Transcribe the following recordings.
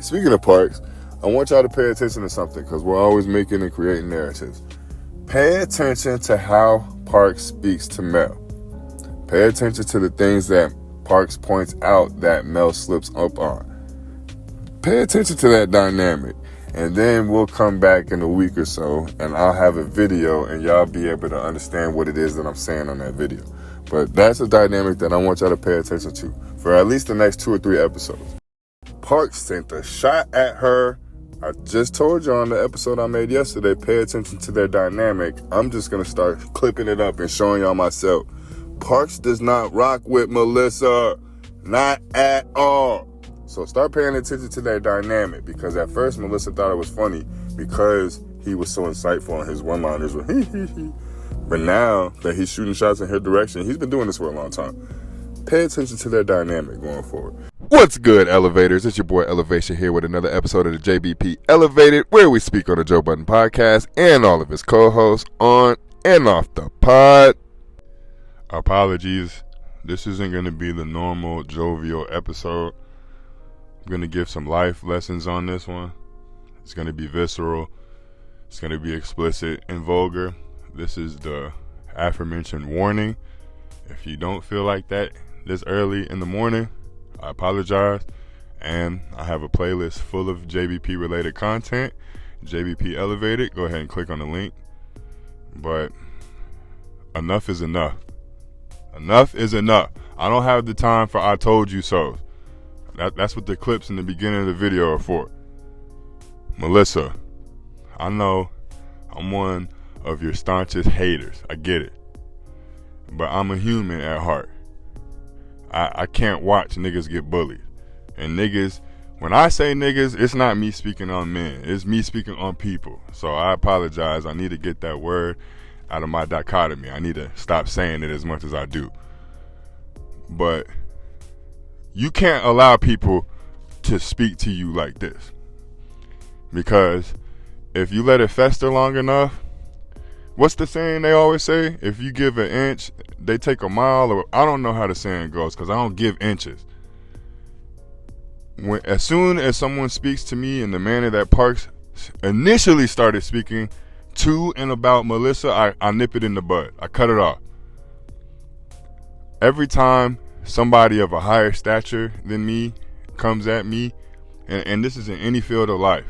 Speaking of Parks, I want y'all to pay attention to something because we're always making and creating narratives. Pay attention to how Parks speaks to Mel. Pay attention to the things that Parks points out that Mel slips up on. Pay attention to that dynamic. And then we'll come back in a week or so and I'll have a video and y'all be able to understand what it is that I'm saying on that video. But that's a dynamic that I want y'all to pay attention to for at least the next 2 or 3 episodes. Parks sent a shot at her. I just told you on the episode I made yesterday, pay attention to their dynamic. I'm just going to start clipping it up and showing y'all myself. Parks does not rock with Melyssa. Not at all. So start paying attention to their dynamic, because at first Melyssa thought it was funny because he was so insightful and his one-liners were But now that he's shooting shots in her direction, he's been doing this for a long time. Pay attention to their dynamic going forward. What's good, Elevators? It's your boy Elevation here with another episode of the JBP Elevated, where we speak on the Joe Budden podcast and all of his co-hosts on and off the pod. Apologies. This isn't going to be the normal jovial episode. I'm going to give some life lessons on this one. It's going to be visceral. It's going to be explicit and vulgar. This is the aforementioned warning. If you don't feel like that this early in the morning, I apologize. And I have a playlist full of JBP related content. JBP Elevated. Go ahead and click on the link. But enough is enough. Enough is enough. I don't have the time for I told you so. That's what the clips in the beginning of the video are for. Melyssa, I know I'm one of your staunchest haters. I get it. But I'm a human at heart. I can't watch niggas get bullied. And niggas, when I say niggas, it's not me speaking on men. It's me speaking on people. So I apologize. I need to get that word out of my dichotomy. I need to stop saying it as much as I do. But you can't allow people to speak to you like this. Because if you let it fester long enough, what's the saying they always say? If you give an inch, they take a mile. Or I don't know how the saying goes because I don't give inches. As soon as someone speaks to me in the manner that Parks initially started speaking to and about Melyssa, I nip it in the bud. I cut it off. Every time somebody of a higher stature than me comes at me, and this is in any field of life,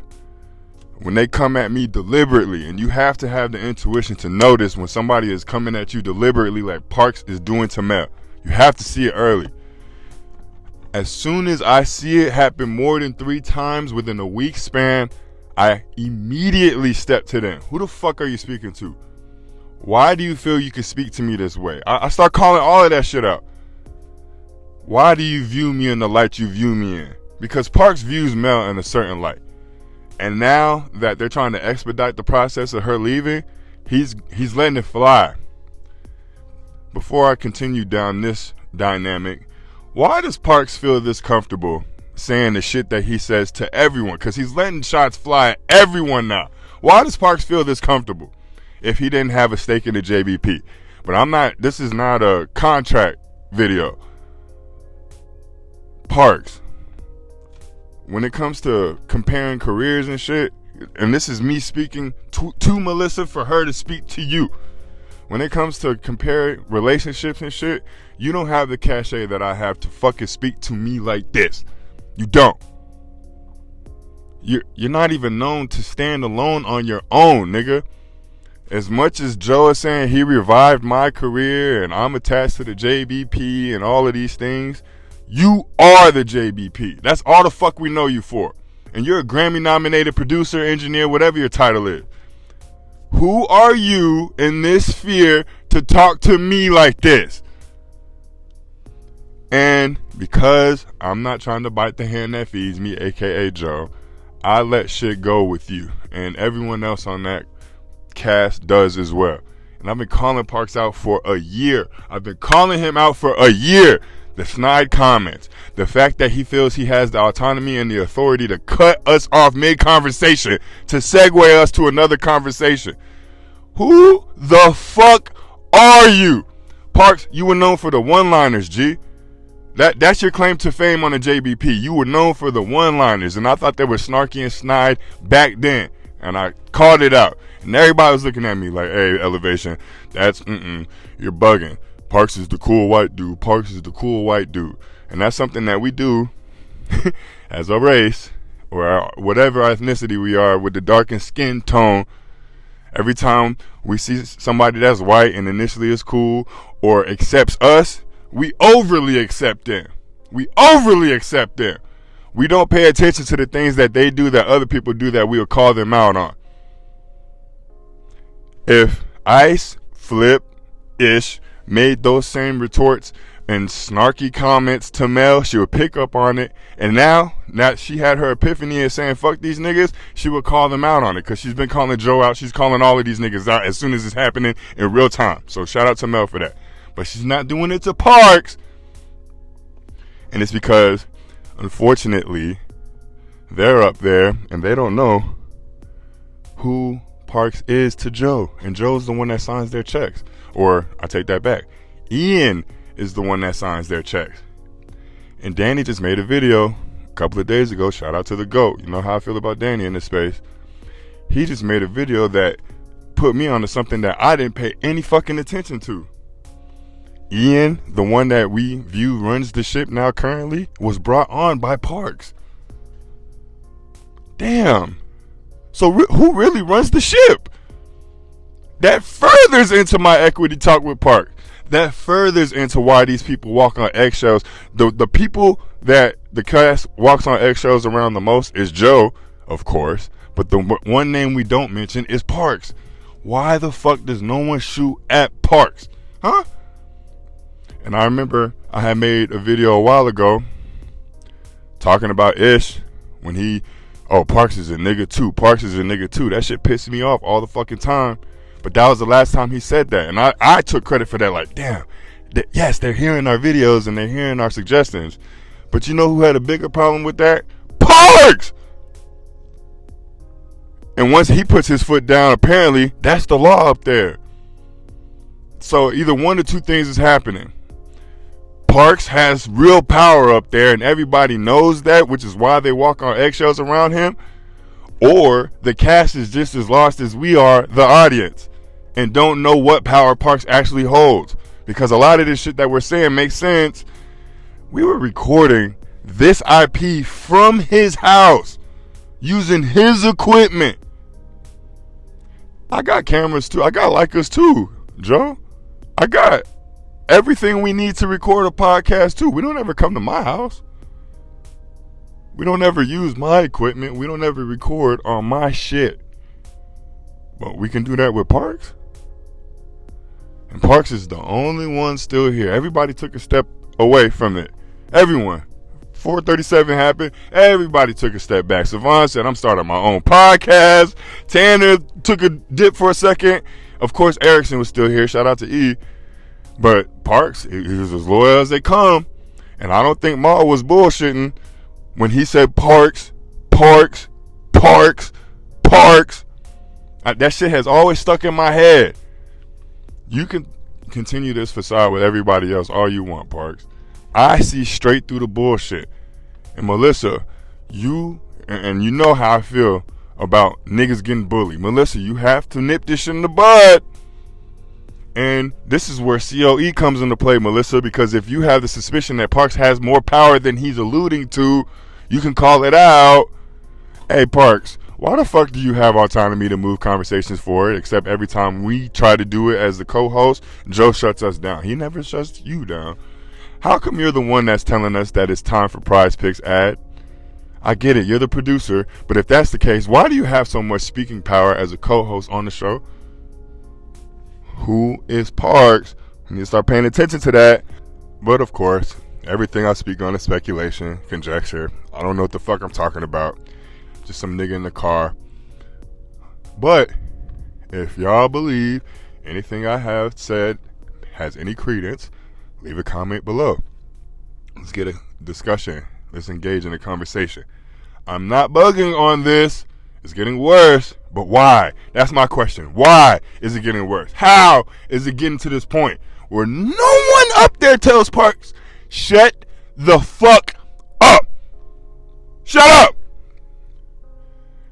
when they come at me deliberately, and you have to have the intuition to notice when somebody is coming at you deliberately like Parks is doing to Mel. You have to see it early. As soon as I see it happen more than 3 times within a week span, I immediately step to them. Who the fuck are you speaking to? Why do you feel you can speak to me this way? I start calling all of that shit out. Why do you view me in the light you view me in? Because Parks views Mel in a certain light. And now that they're trying to expedite the process of her leaving, he's letting it fly. Before I continue down this dynamic, why does Parks feel this comfortable saying the shit that he says to everyone? Because he's letting shots fly at everyone now. Why does Parks feel this comfortable if he didn't have a stake in the JBP? But this is not a contract video. Parks, when it comes to comparing careers and shit, and this is me speaking to Melyssa for her to speak to you. When it comes to comparing relationships and shit, you don't have the cachet that I have to fucking speak to me like this. You don't. You're not even known to stand alone on your own, nigga. As much as Joe is saying he revived my career and I'm attached to the JBP and all of these things, you are the JBP. That's all the fuck we know you for. And you're a Grammy-nominated producer, engineer, whatever your title is. Who are you in this sphere to talk to me like this? And because I'm not trying to bite the hand that feeds me, aka Joe, I let shit go with you. And everyone else on that cast does as well. And I've been calling Parks out for a year. I've been calling him out for a year. The snide comments, the fact that he feels he has the autonomy and the authority to cut us off mid-conversation to segue us to another conversation. Who the fuck are you? Parks, you were known for the one-liners, G. That's your claim to fame on the JBP. You were known for the one-liners, and I thought they were snarky and snide back then, and I called it out. And everybody was looking at me like, hey, Elevation, that's, you're bugging. Parks is the cool white dude. Parks is the cool white dude. And that's something that we do as a race, or whatever ethnicity we are, with the darkened skin tone. Every time we see somebody that's white and initially is cool or accepts us, we overly accept them. We overly accept them. We don't pay attention to the things that they do that other people do that we will call them out on. If Ice, Flip, Ish made those same retorts and snarky comments to Mel, she would pick up on it. And now she had her epiphany and saying, fuck these niggas, she would call them out on it. Because she's been calling Joe out. She's calling all of these niggas out as soon as it's happening in real time. So shout out to Mel for that. But she's not doing it to Parks. And it's because, unfortunately, they're up there and they don't know who Parks is to Joe. And Joe's the one that signs their checks. Or, I take that back, Ian is the one that signs their checks. And Danny just made a video a couple of days ago. Shout out to the GOAT. You know how I feel about Danny in this space. He just made a video that put me onto something that I didn't pay any fucking attention to. Ian, the one that we view runs the ship now currently, was brought on by Parks. Damn. So who really runs the ship? That furthers into my equity talk with Parks. That furthers into why these people walk on eggshells. The people that the cast walks on eggshells around the most is Joe, of course. But the one name we don't mention is Parks. Why the fuck does no one shoot at Parks? Huh? And I remember I had made a video a while ago talking about Ish when Parks is a nigga too. Parks is a nigga too. That shit pissed me off all the fucking time. But that was the last time he said that. And I took credit for that. Like, damn. Yes, they're hearing our videos and they're hearing our suggestions. But you know who had a bigger problem with that? Parks! And once he puts his foot down, apparently, that's the law up there. So either one or two things is happening. Parks has real power up there and everybody knows that, which is why they walk on eggshells around him. Or the cast is just as lost as we are, the audience, and don't know what power Parks actually holds. Because a lot of this shit that we're saying makes sense. We were recording this IP from his house, using his equipment. I got cameras too. I got Leicas too, Joe. I got everything we need to record a podcast too. We don't ever come to my house. We don't ever use my equipment. We don't ever record on my shit. But we can do that with Parks. And Parks is the only one still here. Everybody took a step away from it. Everyone. 437 happened. Everybody took a step back. Savon said, I'm starting my own podcast. Tanner took a dip for a second. Of course, Erickson was still here. Shout out to E. But Parks, he was as loyal as they come. And I don't think Ma was bullshitting when he said Parks, Parks, Parks, Parks. That shit has always stuck in my head. You can continue this facade with everybody else all you want, Parks. I see straight through the bullshit. And Melyssa, you know how I feel about niggas getting bullied. Melyssa, you have to nip this shit in the bud. And this is where COE comes into play, Melyssa, because if you have the suspicion that Parks has more power than he's alluding to, you can call it out. Hey, Parks, why the fuck do you have autonomy to move conversations forward, except every time we try to do it as the co-host, Joe shuts us down. He never shuts you down. How come you're the one that's telling us that it's time for Prize Picks ad? I get it, you're the producer, but if that's the case, why do you have so much speaking power as a co-host on the show? Who is Parks? We need to start paying attention to that. But of course, everything I speak on is speculation, conjecture. I don't know what the fuck I'm talking about. Just some nigga in the car. But if y'all believe anything I have said has any credence, leave a comment below. Let's get a discussion. Let's engage in a conversation. I'm not bugging on this. It's getting worse. But why? That's my question. Why is it getting worse? How is it getting to this point where no one up there tells Parks, shut the fuck up. Shut up.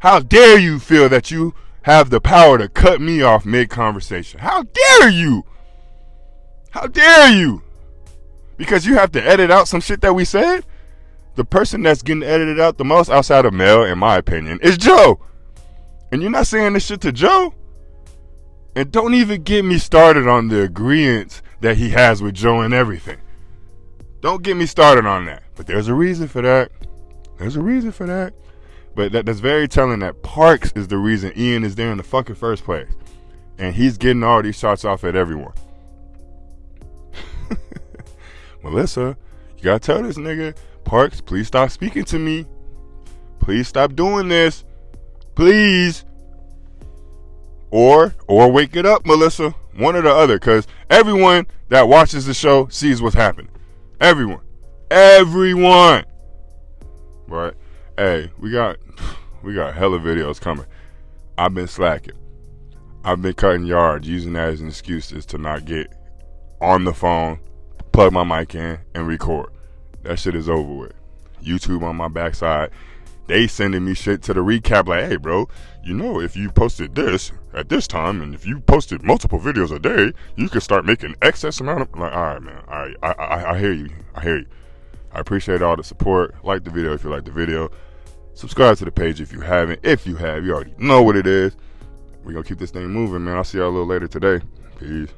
How dare you feel that you have the power to cut me off mid-conversation? How dare you? How dare you? Because you have to edit out some shit that we said? The person that's getting edited out the most outside of Mel, in my opinion, is Joe. And you're not saying this shit to Joe? And don't even get me started on the agreements that he has with Joe and everything. Don't get me started on that. But there's a reason for that. There's a reason for that. But that's very telling that Parks is the reason Ian is there in the fucking first place. And he's getting all these shots off at everyone. Melyssa, you gotta tell this nigga, Parks, please stop speaking to me. Please stop doing this. Please. Or wake it up, Melyssa. One or the other. Because everyone that watches the show sees what's happening. Everyone. Everyone. Right? Hey, we got hella videos coming. I've been slacking. I've been cutting yards, using that as an excuse to not get on the phone, plug my mic in, and record. That shit is over with. YouTube on my backside. They sending me shit to the recap like, hey, bro, you know, if you posted this at this time, and if you posted multiple videos a day, you could start making excess amount of... Like, all right, man. All right, I hear you. I hear you. I appreciate all the support. Like the video if you like the video. Subscribe to the page if you haven't. If you have, you already know what it is. We're going to keep this thing moving, man. I'll see y'all a little later today. Peace.